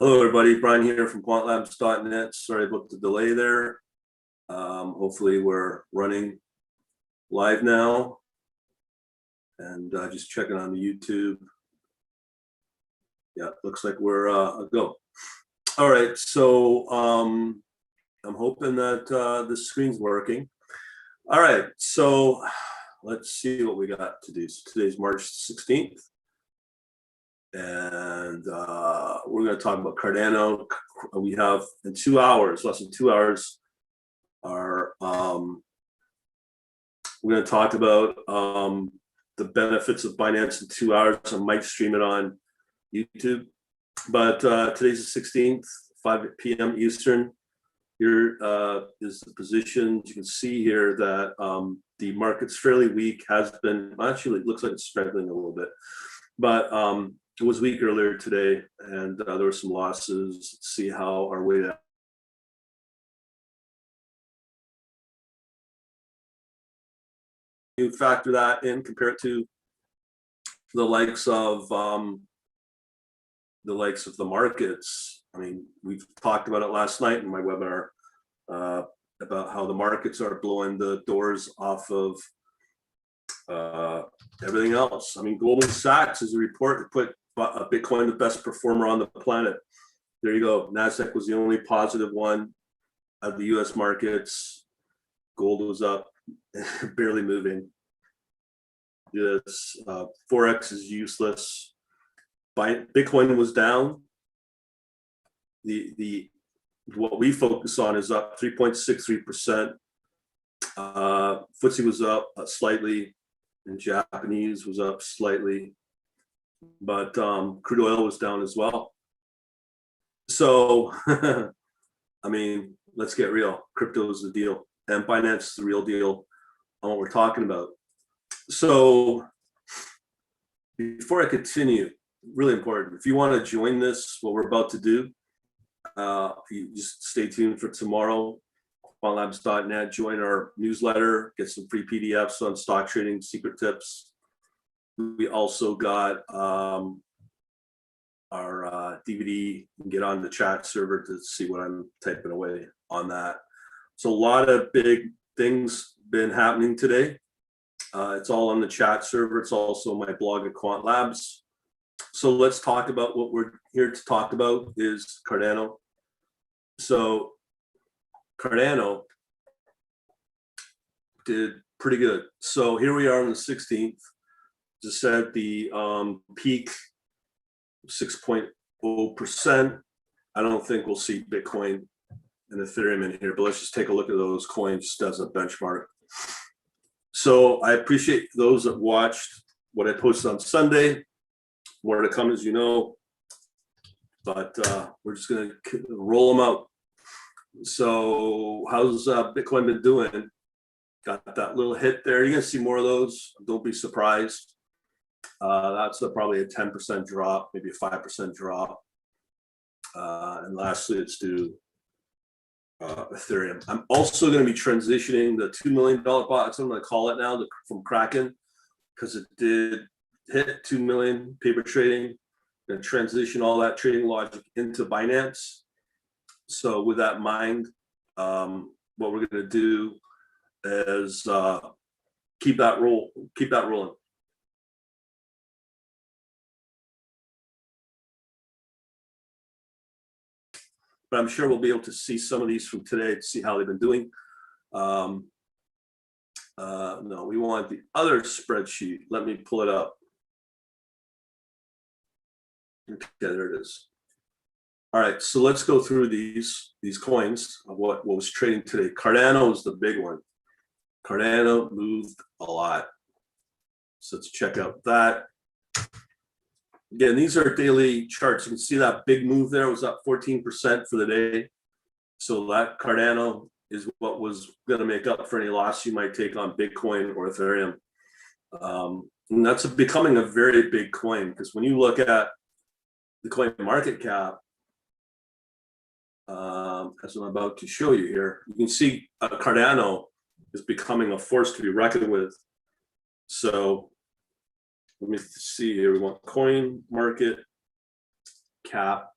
Hello, everybody. Brian here from quantlabs.net. Sorry about the delay there. Hopefully we're running live now. And just checking on the YouTube. Yeah, looks like we're a go. All right, so I'm hoping that the screen's working. All right, so let's see what we got to do. So today's March 16th. And we're going to talk about Cardano. We have in 2 hours, less than 2 hours, we're going to talk about the benefits of Binance in 2 hours. I might stream it on YouTube, but today's the 16th, 5 p.m. Eastern. Here is the positions. You can see here that the market's fairly weak, has been, actually it looks like it's strengthening a little bit, but it was weak earlier today, and there were some losses. Let's see how our way to you factor that in, compare it to the likes of the markets. I mean, we've talked about it last night in my webinar about how the markets are blowing the doors off of everything else. I mean, Goldman Sachs is a report that put Bitcoin the best performer on the planet. There you go. NASDAQ was the only positive one of the US markets. Gold was up, barely moving. This Forex is useless. Bitcoin was down. What we focus on is up 3.63%. FTSE was up slightly, and Japanese was up slightly, but crude oil was down as well. So, I mean, let's get real. Crypto is the deal, and Binance is the real deal on what we're talking about. So, before I continue, really important, if you want to join this, what we're about to do, you just stay tuned for tomorrow. quantlabs.net, join our newsletter, get some free PDFs on stock trading, secret tips. We also got our DVD, get on the chat server to see what I'm typing away on that. So a lot of big things been happening today. It's all on the chat server. It's also my blog at Quant Labs. So let's talk about what we're here to talk about is Cardano. So Cardano did pretty good. So here we are on the 16th. Just said the peak 6.0%. I don't think we'll see Bitcoin and Ethereum in here, but let's just take a look at those coins just as a benchmark. So I appreciate those that watched what I posted on Sunday. More to come, as you know, but we're just going to roll them out. So how's Bitcoin been doing? Got that little hit there. You're going to see more of those. Don't be surprised. That's probably a 10% drop, maybe a 5% drop. And lastly, let's do Ethereum. I'm also going to be transitioning the $2 million bot. That's what I'm going to call it now, from Kraken, because it did hit 2 million paper trading. Going to transition all that trading logic into Binance. So with that in mind, what we're going to do is keep that rolling. But I'm sure we'll be able to see some of these from today to see how they've been doing. No, we want the other spreadsheet. Let me pull it up. Okay, there it is. All right, so let's go through these coins of what was trading today. Cardano is the big one. Cardano moved a lot. So let's check out that. Again, these are daily charts. You can see that big move there was up 14% for the day. So that Cardano is what was going to make up for any loss you might take on Bitcoin or Ethereum. And that's becoming a very big coin, because when you look at the coin market cap, as I'm about to show you here, you can see Cardano is becoming a force to be reckoned with. So let me see here. We want coin market cap.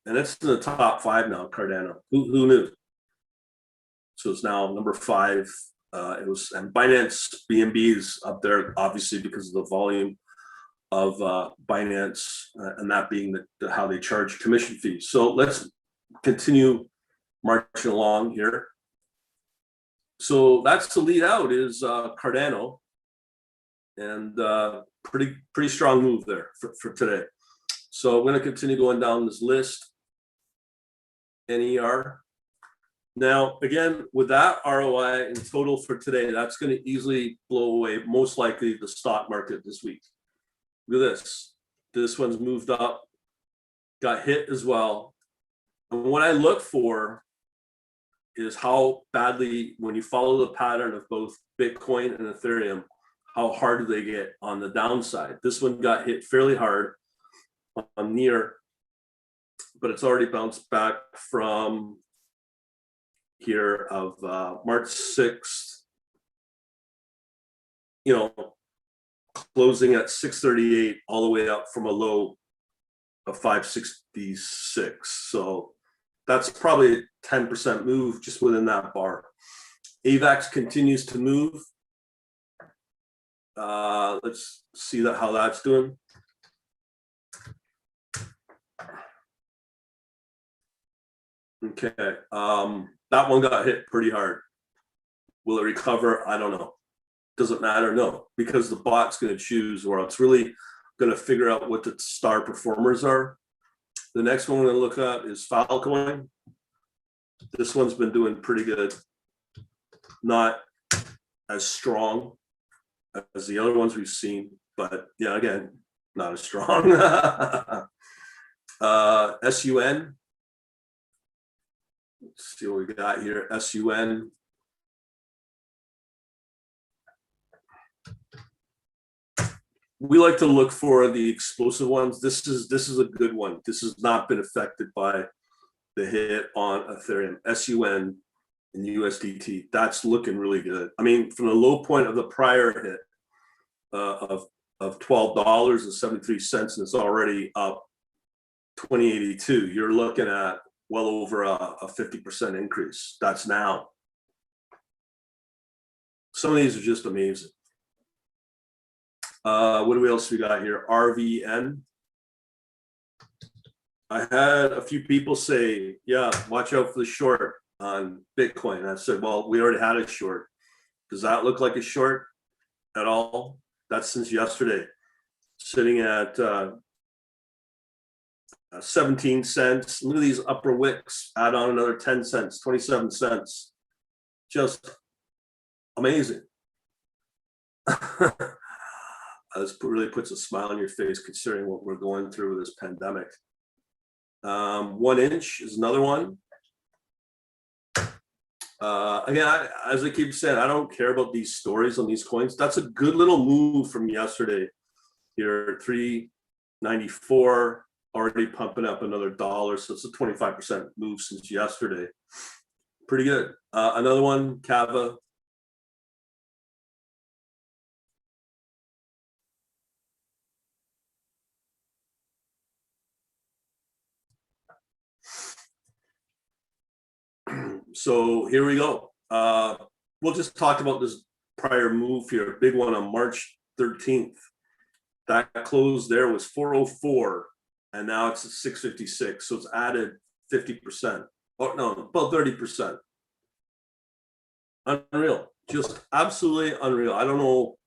and it's in the top 5 now, Cardano. Who knew? So it's now number 5. It was, and Binance BNB is up there, obviously, because of the volume of Binance, and that being how they charge commission fees. So let's continue marching along here. So that's the lead out is Cardano, and pretty strong move there for today. So I'm going to continue going down this list. NER. Now, again, with that ROI in total for today, that's going to easily blow away, most likely, the stock market this week. Look at this. This one's moved up, got hit as well. And what I look for is how badly, when you follow the pattern of both Bitcoin and Ethereum, how hard do they get on the downside? This one got hit fairly hard on near, but it's already bounced back from here of March 6th, you know, closing at 638 all the way up from a low of 566. So that's probably a 10% move just within that bar. AVAX continues to move. Let's see how that's doing. Okay, that one got hit pretty hard. Will it recover? I don't know. Doesn't matter, no, because the bot's going to choose, or it's really going to figure out what the star performers are. The next one we're going to look at is Alkaline. This one's been doing pretty good. Not as strong as the other ones we've seen, but yeah, again, not as strong. SUN. Let's see what we got here. SUN. We like to look for the explosive ones. This is a good one. This has not been affected by the hit on Ethereum. SUN and USDT. That's looking really good. I mean, from the low point of the prior hit of $12.73, and it's already up 2082. You're looking at well over a 50% increase. That's now. Some of these are just amazing. What else we got here? RVN. I had a few people say, yeah, watch out for the short on Bitcoin. I said, well, we already had a short. Does that look like a short at all? That's since yesterday, sitting at 17 cents. Look at these upper wicks. Add on another 10 cents, 27 cents. Just amazing. This really puts a smile on your face considering what we're going through with this pandemic. 1 inch is another one. Again, as I keep saying, I don't care about these stories on these coins. That's a good little move from yesterday. Here, 394, already pumping up another $1. So it's a 25% move since yesterday. Pretty good. Another one, Kava. So here we go. We'll just talk about this prior move here. Big one on March 13th. That close there was 404, and now it's at 656. So it's added 50%. Oh no, about 30%. Unreal, just absolutely unreal. I don't know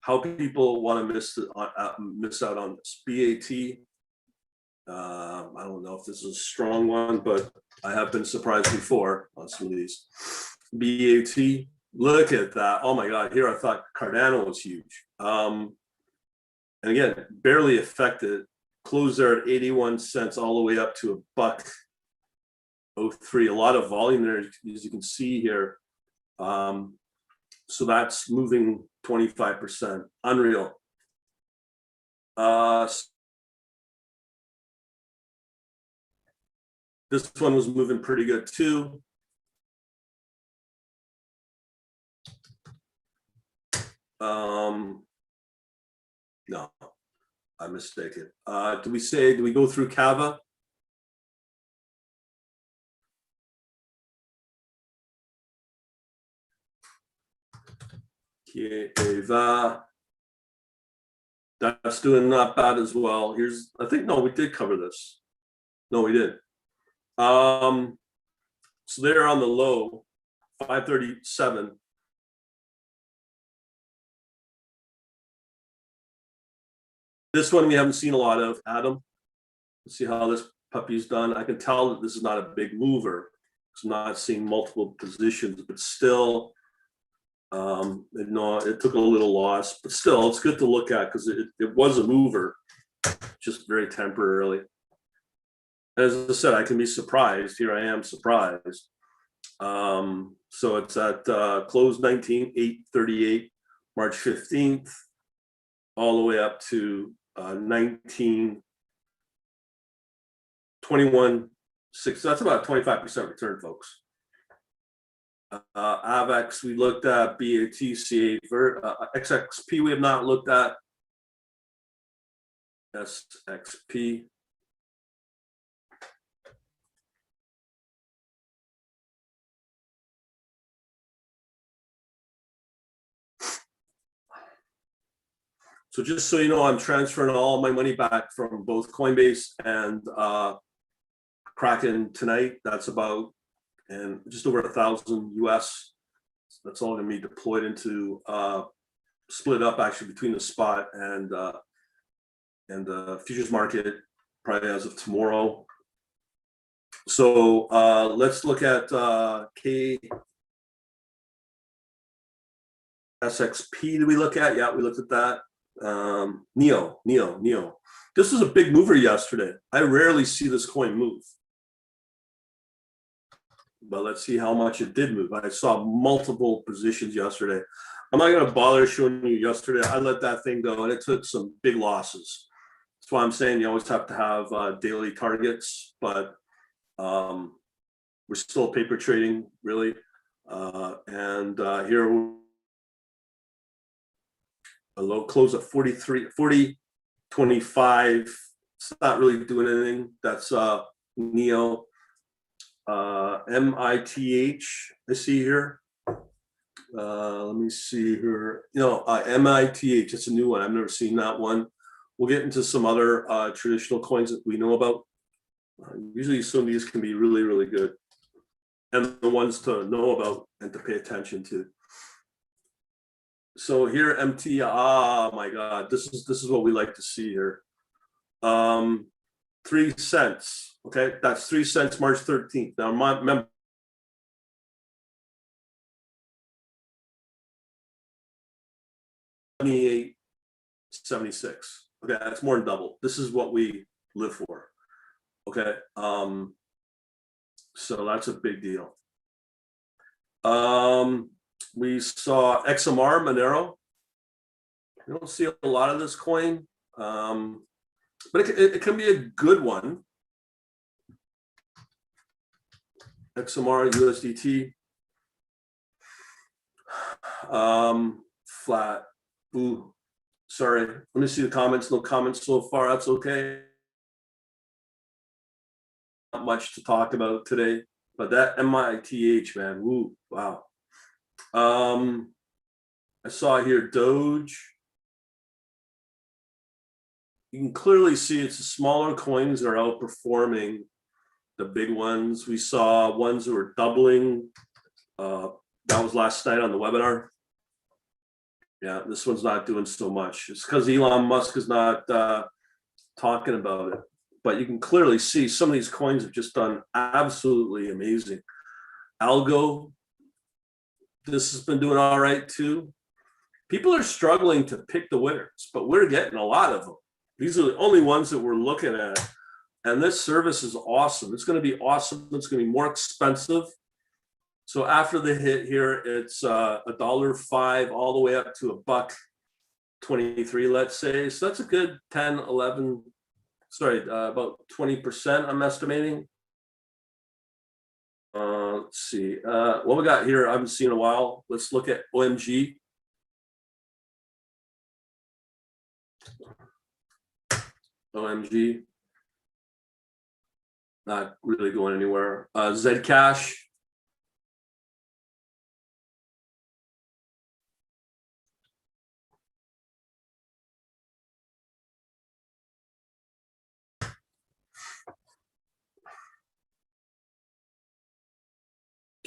how people want to miss out on this. BAT. I don't know if this is a strong one, but I have been surprised before on some of these. BAT, look at that. Oh my God, here I thought Cardano was huge. And again, barely affected. Closed there at 81 cents all the way up to $1.03. A lot of volume there, as you can see here. So that's moving 25%. Unreal. This one was moving pretty good too. No, I'm mistaken. Do we go through Kava? Kieva. That's doing not bad as well. Here's, I think, no, we did cover this. No, we did. So they're on the low, 537. This one we haven't seen a lot of, Adam. Let's see how this puppy's done. I can tell that this is not a big mover. It's not seeing multiple positions, but still, no, it took a little loss, but still, it's good to look at because it was a mover, just very temporarily. As I said, I can be surprised. Here I am surprised. So it's at close 19,838, March 15th, all the way up to 1921.6. That's about 25% return, folks. AVEX, we looked at BATCA, XXP, we have not looked at. SXP. So just so you know, I'm transferring all my money back from both Coinbase and Kraken tonight. That's about and just over 1,000 US. That's all going to be deployed into split up actually between the spot and the futures market probably as of tomorrow. So let's look at KSXP. Did we look at? Yeah, we looked at that. Neo. This was a big mover yesterday. I rarely see this coin move. But let's see how much it did move. I saw multiple positions yesterday. I'm not going to bother showing you yesterday. I let that thing go, and it took some big losses. That's why I'm saying you always have to have daily targets, but we're still paper trading, really. Here, a low close at 40.25. It's not really doing anything. That's Neo. MITH, I see here. Let me see here. MITH, it's a new one. I've never seen that one. We'll get into some other traditional coins that we know about. Usually some of these can be really, really good. And the ones to know about and to pay attention to. So here, MT, my God, this is what we like to see here. 3 cents. Okay, that's 3 cents, March 13th. Now, remember, $28.76. Okay, that's more than double. This is what we live for. Okay, so that's a big deal. We saw XMR, Monero. You don't see a lot of this coin, but it can be a good one. XMR, USDT, flat. Ooh, sorry. Let me see the comments. No comments so far. That's okay. Not much to talk about today, but that MITH, man. Woo, wow. I saw here Doge. You can clearly see it's the smaller coins that are outperforming the big ones. We saw ones that were doubling. That was last night on the webinar. Yeah, this one's not doing so much. It's because Elon Musk is not talking about it. But you can clearly see some of these coins have just done absolutely amazing. Algo, this has been doing all right too. People are struggling to pick the winners, but we're getting a lot of them. These are the only ones that we're looking at. And this service is awesome. It's going to be awesome. It's going to be more expensive. So after the hit here, it's $1.05 all the way up to $1.23, let's say. So that's a good 10, 11, sorry, about 20%, I'm estimating. Let's see. What we got here, I haven't seen in a while. Let's look at OMG. OMG. Not really going anywhere. Zcash.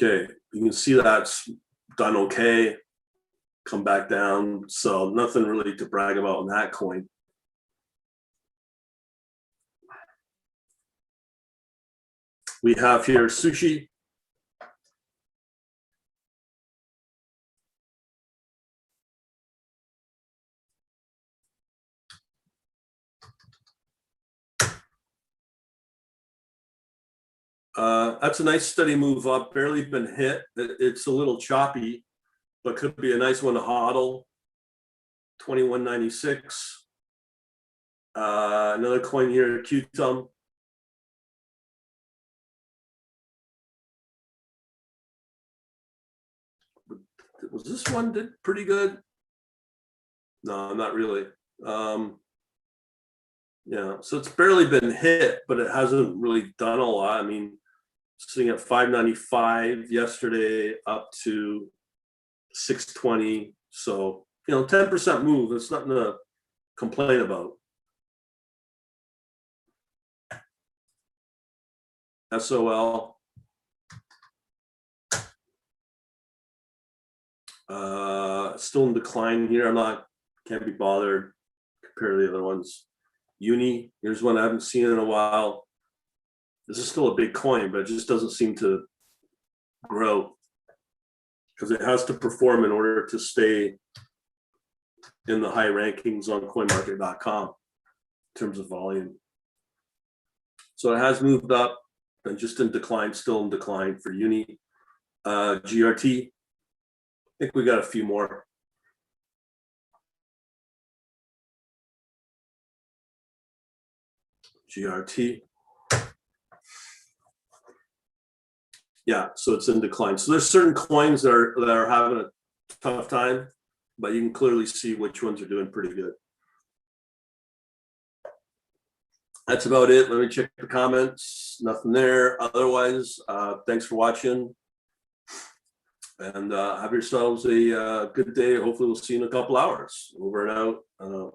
Okay, you can see that's done okay, come back down. So nothing really to brag about in that coin. We have here Sushi. That's a nice steady move up, barely been hit. It's a little choppy, but could be a nice one to hodl. 21.96. Another coin here, Qtum. Was this one did pretty good? No, not really. Yeah, so it's barely been hit, but it hasn't really done a lot. I mean, sitting at 595 yesterday, up to 620. So, 10% move. It's nothing to complain about. SOL. Still in decline here. Can't be bothered. Compare to the other ones. Uni, here's one I haven't seen in a while. This is still a big coin, but it just doesn't seem to grow because it has to perform in order to stay in the high rankings on coinmarket.com in terms of volume. So it has moved up and just in decline, still in decline for Uni. GRT, I think we got a few more. GRT. Yeah, so it's in decline. So there's certain coins that are having a tough time, but you can clearly see which ones are doing pretty good. That's about it. Let me check the comments. Nothing there. Otherwise, thanks for watching. And have yourselves a good day. Hopefully we'll see you in a couple hours. Over and out.